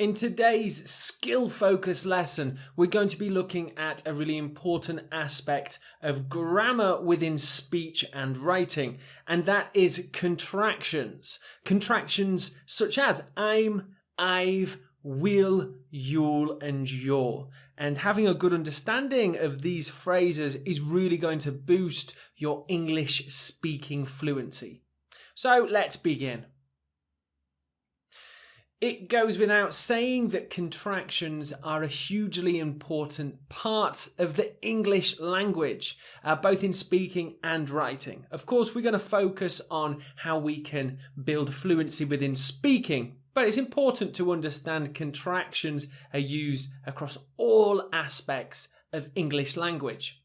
In today's skill focused lesson, we're going to be looking at a really important aspect of grammar within speech and writing, and that is contractions. Contractions such as I'm, I've, will, you'll, and you're. And having a good understanding of these phrases is really going to boost your English speaking fluency. So let's begin. It goes without saying that contractions are a hugely important part of the English language, both in speaking and writing. Of course, we're going to focus on how we can build fluency within speaking, but it's important to understand contractions are used across all aspects of English language.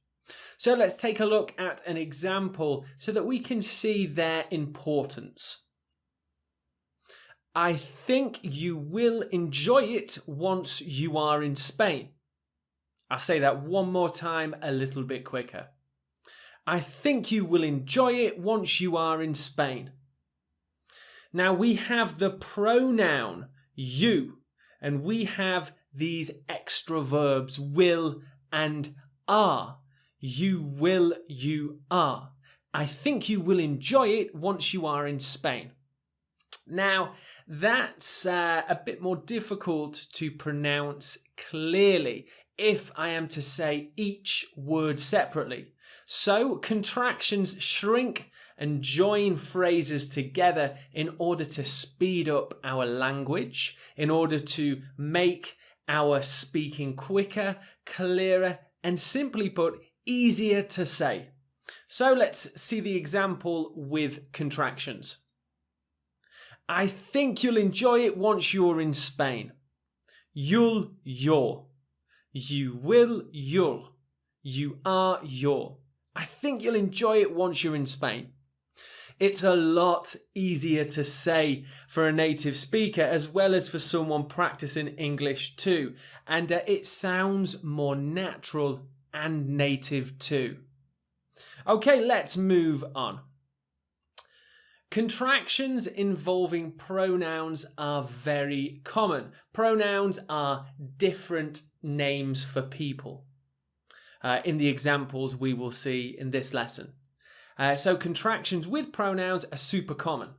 So let's take a look at an example so that we can see their importance. I think you will enjoy it once you are in Spain. I'll say that one more time a little bit quicker. I think you will enjoy it once you are in Spain. Now we have the pronoun you, and we have these extra verbs will and are. You will, you are. I think you will enjoy it once you are in Spain. Now, that's a bit more difficult to pronounce clearly if I am to say each word separately. So, contractions shrink and join phrases together in order to speed up our language, in order to make our speaking quicker, clearer, and simply put, easier to say. So, let's see the example with contractions. I think you'll enjoy it once you're in Spain. You'll, you're. You will, you'll. You are, you're. I think you'll enjoy it once you're in Spain. It's a lot easier to say for a native speaker as well as for someone practicing English too. And it sounds more natural and native too. Okay, let's move on. Contractions involving pronouns are very common. Pronouns are different names for people. In the examples we will see in this lesson. So contractions with pronouns are super common.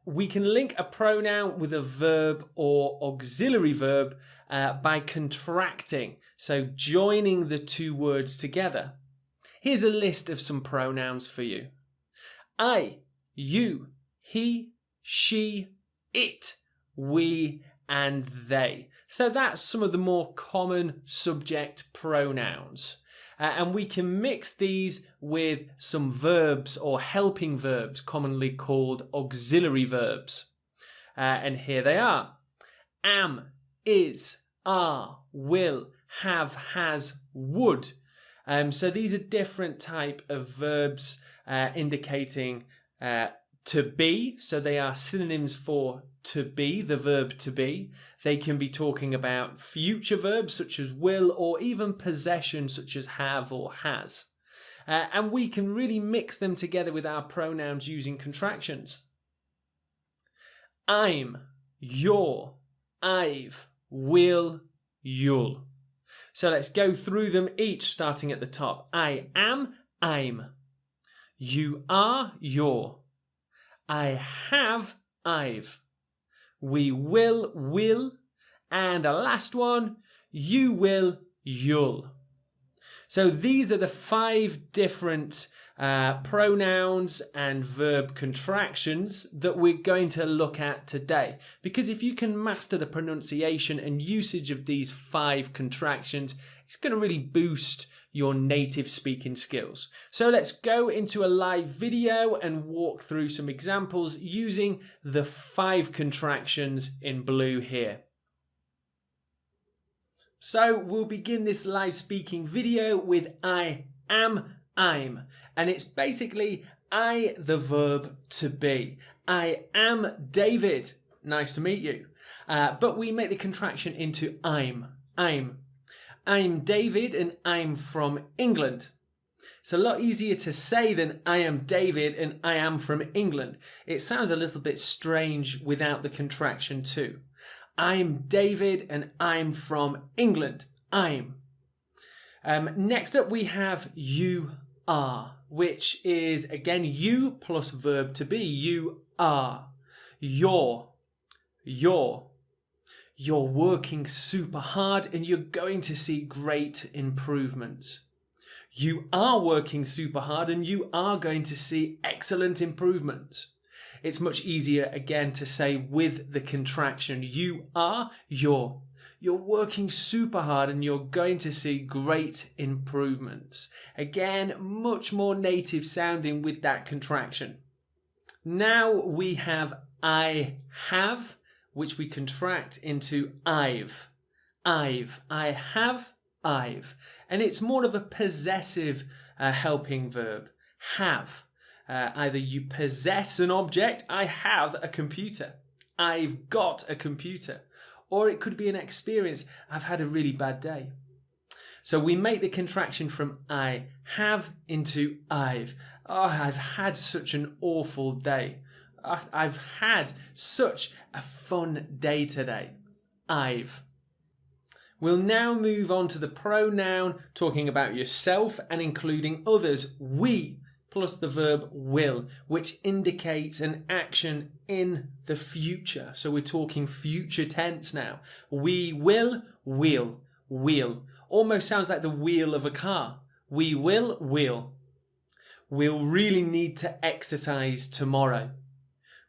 We can link a pronoun with a verb or auxiliary verb by contracting, so joining the two words together. Here's a list of some pronouns for you. I, you, he, she, it, we, and they. So that's some of the more common subject pronouns. And we can mix these with some verbs or helping verbs, commonly called auxiliary verbs. And here they are. Am, is, are, will, have, has, would. So these are different type of verbs indicating to be, so they are synonyms for to be, the verb to be. They can be talking about future verbs such as will, or even possession such as have or has. And we can really mix them together with our pronouns using contractions. I'm, you're, I've, will, you'll. So let's go through them each, starting at the top. I am, I'm. You are, you're. I have, I've. We will, and a last one, you will, you'll. So these are the 5 different pronouns and verb contractions that we're going to look at today. Because if you can master the pronunciation and usage of these 5 contractions, it's going to really boost your native speaking skills. So let's go into a live video and walk through some examples using the 5 contractions in blue here. So we'll begin this live speaking video with I am, I'm. And it's basically I, the verb to be. I am David. Nice to meet you. But we make the contraction into I'm. I'm David and I'm from England. It's a lot easier to say than I am David and I am from England. It sounds a little bit strange without the contraction too. I'm David and I'm from England. I'm. Next up we have you are, which is again you plus verb to be. You are. You're working super hard and you're going to see great improvements. You are working super hard and you are going to see excellent improvements. It's much easier again to say with the contraction. You are, you're. You're working super hard and you're going to see great improvements. Again, much more native sounding with that contraction. Now we have I have, which we contract into I've. I have, I've. And it's more of a possessive helping verb. Have. Either you possess an object, I have a computer. I've got a computer. Or it could be an experience, I've had a really bad day. So we make the contraction from I have into I've. Oh, I've had such an awful day. I've had such a fun day today. I've. We'll now move on to the pronoun, talking about yourself and including others. We plus the verb will, which indicates an action in the future. So we're talking future tense now. We will, will. Almost sounds like the wheel of a car. We will. We'll really need to exercise tomorrow.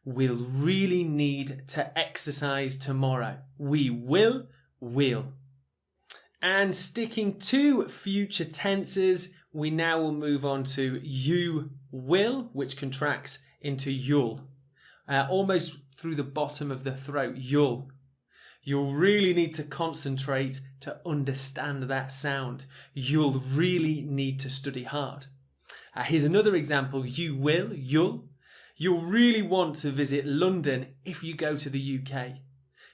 We'll really need to exercise tomorrow. We will. And sticking to future tenses, we now will move on to you will, which contracts into you'll. Almost through the bottom of the throat, you'll. You'll really need to concentrate to understand that sound. You'll really need to study hard. Here's another example. You will, you'll. You'll really want to visit London if you go to the UK.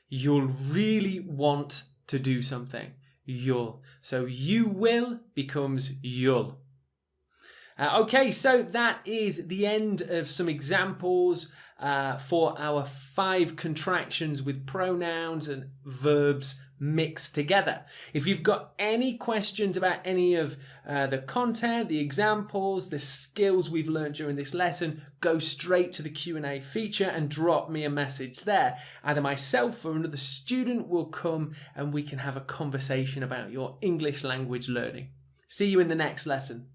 You'll really want to do something. You'll. So you will becomes you'll. Okay, so that is the end of some examples for our 5 contractions with pronouns and verbs mixed together. If you've got any questions about any of the content, the examples, the skills we've learned during this lesson, go straight to the Q&A feature and drop me a message there. Either myself or another student will come and we can have a conversation about your English language learning. See you in the next lesson.